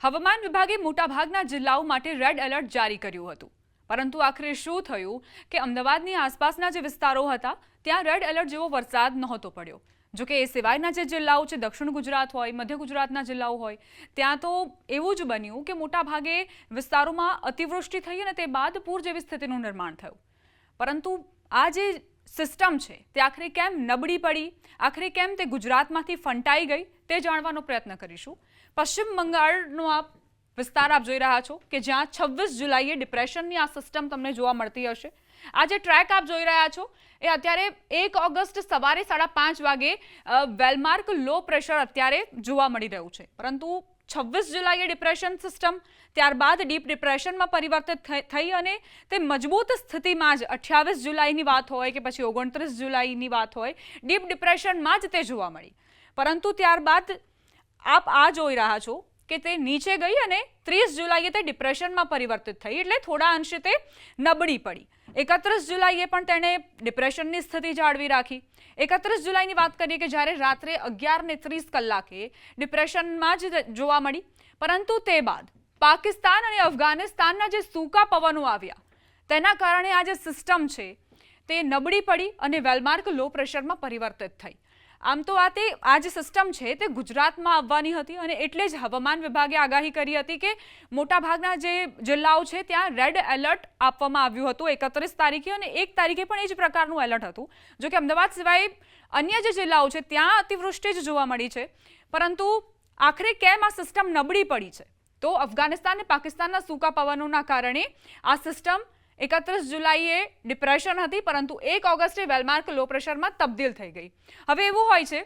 હવામાન વિભાગે મોટાભાગના જિલ્લાઓ માટે રેડ એલર્ટ જારી કર્યું હતું, પરંતુ આખરે શું થયું કે અમદાવાદની આસપાસના જે વિસ્તારો હતા ત્યાં રેડ એલર્ટ જેવો વરસાદ નહોતો પડ્યો. જો કે એ સિવાયના જે જિલ્લાઓ છે, દક્ષિણ ગુજરાત હોય, મધ્ય ગુજરાતના જિલ્લાઓ હોય, ત્યાં તો એવું જ બન્યું કે મોટાભાગે વિસ્તારોમાં અતિવૃષ્ટિ થઈ અને તે બાદ પૂર જેવી સ્થિતિનું નિર્માણ થયું. પરંતુ આ જે સિસ્ટમ છે તે આખરે કેમ નબળી પડી, આખરે કેમ તે ગુજરાતમાંથી ફંટાઈ ગઈ, તે જાણવાનો પ્રયત્ન કરીશું. પશ્ચિમ બંગાળનો આ વિસ્તાર આપ જોઈ રહ્યા છો કે જ્યાં 26 જુલાઈએ ડિપ્રેશનની આ સિસ્ટમ તમને જોવા મળતી હશે. આ જે ટ્રેક આપ જોઈ રહ્યા છો એ અત્યારે 1 ઓગસ્ટ સવારે 5:30 વાગે વેલમાર્ક લો પ્રેશર અત્યારે જોવા મળી રહ્યું છે. પરંતુ 26 જુલાઈએ ડિપ્રેશન સિસ્ટમ ત્યારબાદ ડીપ ડિપ્રેશનમાં પરિવર્તિત થઈ અને તે મજબૂત સ્થિતિમાં જ 28 જુલાઈની વાત હોય કે પછી 29 જુલાઈની વાત હોય, ડીપ ડિપ્રેશનમાં જ તે જોવા મળી. પરંતુ ત્યારબાદ આપ આ જોઈ રહ્યા છો કે તે નીચે ગઈ અને 30 જુલાઈએ તે ડિપ્રેશનમાં પરિવર્તિત થઈ, એટલે થોડા અંશે તે નબળી પડી. 31 જુલાઈએ પણ તેણે ડિપ્રેશનની સ્થિતિ જાળવી રાખી. 31 જુલાઈની વાત કરીએ કે જ્યારે રાત્રે 11:30 ડિપ્રેશનમાં જ જોવા મળી. પરંતુ તે બાદ પાકિસ્તાન અને અફઘાનિસ્તાનના જે સૂકા પવનો આવ્યા તેના કારણે આ જે સિસ્ટમ છે તે નબળી પડી અને વેલમાર્ક લો પ્રેશરમાં પરિવર્તિત થઈ. આમ તો આ જે સિસ્ટમ છે તે ગુજરાતમાં આવવાની હતી અને એટલે જ હવામાન વિભાગે આગાહી કરી હતી કે મોટાભાગના જે જિલ્લાઓ છે ત્યાં રેડ એલર્ટ આપવામાં આવ્યું હતું 31 તારીખે અને 1 તારીખે પણ એ જ પ્રકારનું એલર્ટ હતું. જો કે અમદાવાદ સિવાય અન્ય જે જિલ્લાઓ છે ત્યાં અતિવૃષ્ટિ જ જોવા મળી છે. પરંતુ આખરે કેમ આ સિસ્ટમ નબળી પડી છે? તો અફઘાનિસ્તાન અને પાકિસ્તાનના સૂકા પવનોના કારણે આ સિસ્ટમ 31 જુલાઈએ ડિપ્રેશન હતી, પરંતુ 1 ઓગસ્ટે વેલમાર્ક લો પ્રેશરમાં તબદીલ થઈ ગઈ. હવે એવું હોય છે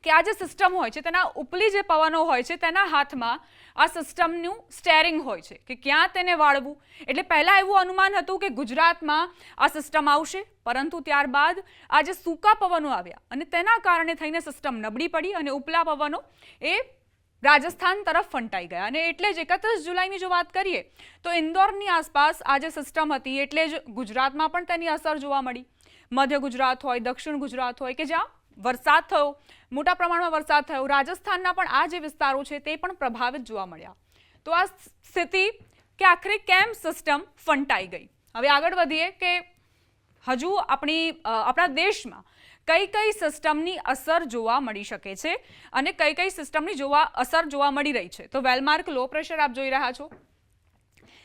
કે આ જે સિસ્ટમ હોય છે તેના ઉપલી જે પવનો હોય છે તેના હાથમાં આ સિસ્ટમનું સ્ટેરિંગ હોય છે કે ક્યાં તેને વાળવું. એટલે પહેલાં એવું અનુમાન હતું કે ગુજરાતમાં આ સિસ્ટમ આવશે, પરંતુ ત્યારબાદ આ જે સૂકા પવનો આવ્યા અને તેના કારણે થઈને સિસ્ટમ નબળી પડી અને ઉપલા પવનો એ રાજસ્થાન તરફ ફંટાઈ ગયા. અને એટલે જ 31 જુલાઈની જો વાત કરીએ તો ઇન્દોરની આસપાસ આ જે સિસ્ટમ હતી એટલે જ ગુજરાતમાં પણ તેની અસર જોવા મળી. મધ્ય ગુજરાત હોય, દક્ષિણ ગુજરાત હોય કે જ્યાં વરસાદ થયો, મોટા પ્રમાણમાં વરસાદ થયો, રાજસ્થાનના પણ આ જે વિસ્તારો છે તે પણ પ્રભાવિત જોવા મળ્યા. તો આ સ્થિતિ કે આખરે કેમ સિસ્ટમ ફંટાઈ ગઈ. હવે આગળ વધીએ કે હજુ આપણા દેશમાં કઈ સિસ્ટમની અસર જોવા મળી શકે છે અને કઈ સિસ્ટમની અસર જોવા મળી રહી છે. તો વેલમાર્ક લો પ્રેશર આપ જોઈ રહ્યા છો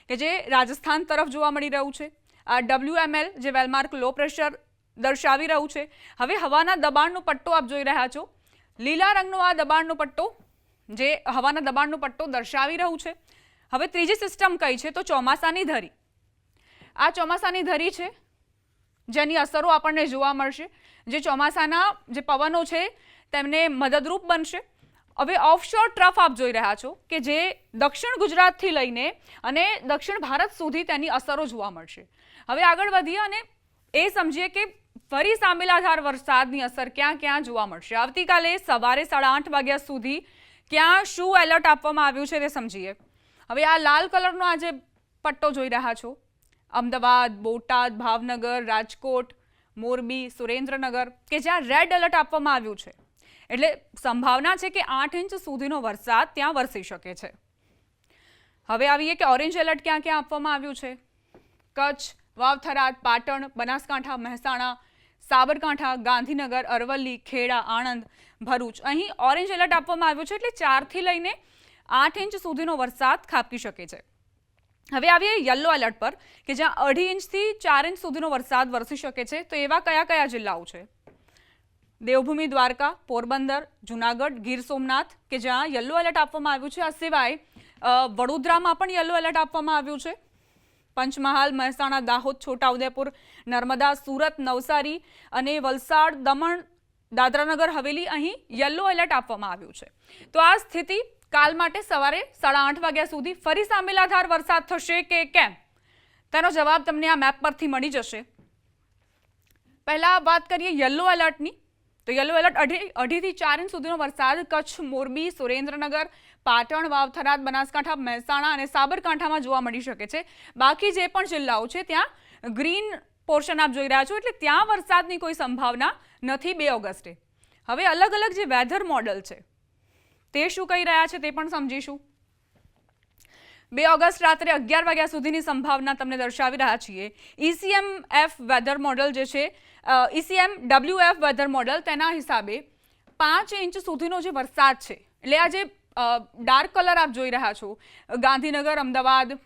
કે જે રાજસ્થાન તરફ જોવા મળી રહ્યું છે. આ WML જે વેલમાર્ક લો પ્રેશર દર્શાવી રહ્યું છે. હવે હવાના દબાણનો પટ્ટો આપ જોઈ રહ્યા છો. લીલા રંગનો આ દબાણનો પટ્ટો જે હવાના દબાણનો પટ્ટો દર્શાવી રહ્યું છે. હવે ત્રીજી સિસ્ટમ કઈ છે? તો ચોમાસાની ધરી. આ ચોમાસાની ધરી છે જેની અસરો આપણને જોવા મળશે, જે ચોમાસાના જે પવનો છે તેમને મદદરૂપ બનશે. હવે ઓફશોર ટ્રફ આપ જોઈ રહ્યા છો કે જે દક્ષિણ ગુજરાતથી લઈને અને દક્ષિણ ભારત સુધી તેની અસરો જોવા મળશે. હવે આગળ વધીએ અને એ સમજીએ કે ફરી સામેલાધાર વરસાદની અસર ક્યાં ક્યાં જોવા મળશે. આવતીકાલે સવારે 8:30 વાગ્યા સુધી ક્યાં શું એલર્ટ આપવામાં આવ્યું છે તે સમજીએ. હવે આ લાલ કલરનો આ જે પટ્ટો જોઈ રહ્યા છો, અમદાવાદ, બોટાદ, ભાવનગર, રાજકોટ, મોરબી, સુરેન્દ્રનગર કે જ્યાં રેડ એલર્ટ આપવામાં આવ્યું છે. એટલે સંભાવના છે કે 8 ઇંચ સુધીનો વરસાદ ત્યાં વરસી શકે છે. હવે આવીએ કે ઓરેન્જ એલર્ટ ક્યાં ક્યાં આપવામાં આવ્યું છે. કચ્છ, વાવથરાદ, પાટણ, બનાસકાંઠા, મહેસાણા, સાબરકાંઠા, ગાંધીનગર, અરવલ્લી, ખેડા, આણંદ, ભરૂચ અહીં ઓરેન્જ એલર્ટ આપવામાં આવ્યું છે. એટલે 4 થી લઈને 8 ઇંચ સુધીનો વરસાદ ખાબકી શકે છે. હવે આવીએ યલો એલર્ટ પર કે જ્યાં 2.5 ઇંચથી 4 ઇંચ સુધીનો વરસાદ વરસી શકે છે. તો એવા કયા જિલ્લાઓ છે? દેવભૂમિ, દ્વારકા, પોરબંદર, જુનાગઢ, ગીર સોમનાથ કે જ્યાં યલો એલર્ટ આપવામાં આવ્યું છે. આ સિવાય વડોદરામાં પણ યલો એલર્ટ આપવામાં આવ્યું છે. પંચમહાલ, મહેસાણા, દાહોદ, છોટાઉદેપુર, નર્મદા, સુરત, નવસારી અને વલસાડ, દમણ, દાદરાનગર હવેલી અહીં યલો એલર્ટ આપવામાં આવ્યું છે. તો આ સ્થિતિ કાલ માટે સવારે 8:30 વાગ્યા સુધી ફરી સામેલાધાર વરસાદ થશે કે કેમ, તેનો જવાબ તમને આ મેપ પરથી મળી જશે. પહેલા વાત કરીએ યલો એલર્ટની. તો યલો એલર્ટ 2.5 થી 4 ઇંચ સુધીનો વરસાદ કચ્છ, મોરબી, સુરેન્દ્રનગર, પાટણ, વાવથરાદ, બનાસકાંઠા, મહેસાણા અને સાબરકાંઠામાં જોવા મળી શકે છે. બાકી જે પણ જિલ્લાઓ છે ત્યાં ગ્રીન પોર્શન આપ જોઈ રહ્યા છો, એટલે ત્યાં વરસાદની કોઈ સંભાવના નથી 2 ઓગસ્ટે. હવે અલગ અલગ જે વેધર મોડલ છે તે શું કહી રહ્યા છે તે પણ સમજીશું. 2 ઓગસ્ટ રાત્રે 11 વાગ્યા સુધીની સંભાવના તમને દર્શાવી રહ્યા છીએ. ECMF વેધર મોડલ જે છે, ECMWF વેધર મોડલ, તેના હિસાબે 5 ઇંચ સુધીનો જે વરસાદ છે, એટલે આ જે ડાર્ક કલર આપ જોઈ રહ્યા છો, ગાંધીનગર, અમદાવાદ,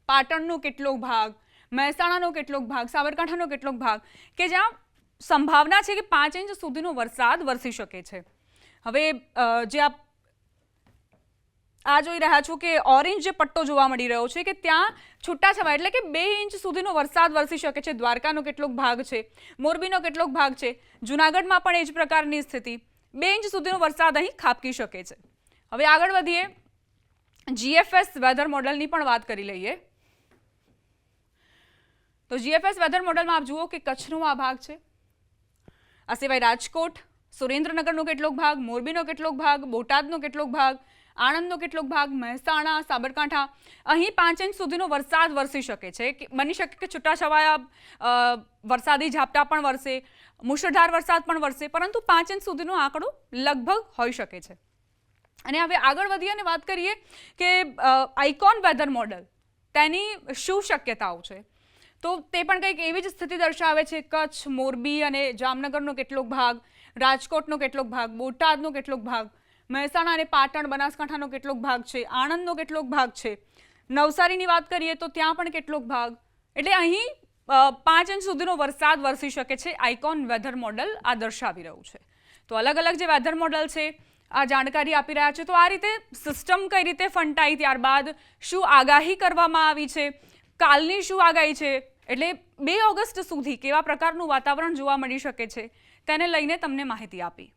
પાટણનો કેટલોક ભાગ, મહેસાણાનો કેટલોક ભાગ, સાબરકાંઠાનો કેટલોક ભાગ, કે જ્યાં સંભાવના છે કે 5 ઇંચ સુધીનો વરસાદ વરસી શકે છે. હવે જે આપ આ જોઈ રહ્યા છો કે ઓરેન્જ જે પટ્ટો જોવા મળી રહ્યો છે, કે ત્યાં છૂટાછવાયા એટલે કે 2 ઇંચ સુધીનો વરસાદ વરસી શકે છે. દ્વારકાનો કેટલોક ભાગ છે, મોરબીનો કેટલોક ભાગ છે, જૂનાગઢમાં પણ એ જ પ્રકારની સ્થિતિ, 2 ઇંચ સુધીનો વરસાદ અહીં ખાબકી શકે છે. હવે આગળ વધીએ, GFS વેધર મોડલની પણ વાત કરી લઈએ. તો GFS વેધર મોડલમાં આપ જુઓ કે કચ્છનો આ ભાગ છે, આ સિવાય રાજકોટ, સુરેન્દ્રનગરનો કેટલોક ભાગ, મોરબીનો કેટલોક ભાગ, બોટાદનો કેટલોક ભાગ, આણંદનો કેટલોક ભાગ, મહેસાણા, સાબરકાંઠા, અહીં 5 ઇંચ સુધીનો વરસાદ વરસી શકે છે. બની શકે કે છૂટાછવાયા વરસાદી ઝાપટા પણ વરસે, મુશળધાર વરસાદ પણ વરસે, પરંતુ 5 ઇંચ સુધીનો આંકડો લગભગ હોઈ શકે છે. અને હવે આગળ વધીએ અને વાત કરીએ કે આઇકોન વેધર મોડલ, તેની શું શક્યતાઓ છે. તો તે પણ કંઈક એવી જ સ્થિતિ દર્શાવે છે. કચ્છ, મોરબી અને જામનગરનો કેટલોક ભાગ, રાજકોટનો કેટલોક ભાગ, બોટાદનો કેટલોક ભાગ, મહેસાણા અને પાટણ, બનાસકાંઠાનો કેટલોક ભાગ છે, આણંદનો કેટલોક ભાગ છે, નવસારીની વાત કરીએ તો ત્યાં પણ કેટલોક ભાગ. એટલે અહીં 5 ઇંચ સુધીનો વરસાદ વરસી શકે છે. આઇકોન વેધર મોડલ આ દર્શાવી રહ્યું છે. તો અલગ અલગ જે વેધર મોડલ છે આ જાણકારી આપી રહ્યા છે. તો આ રીતે સિસ્ટમ કઈ રીતે ફંટાઈ, ત્યારબાદ શું આગાહી કરવામાં આવી છે, કાલની શું આગાહી છે, એટલે 2 ઓગસ્ટ સુધી કેવા પ્રકારનું વાતાવરણ જોવા મળી શકે છે, તેને લઈને તમને માહિતી આપી.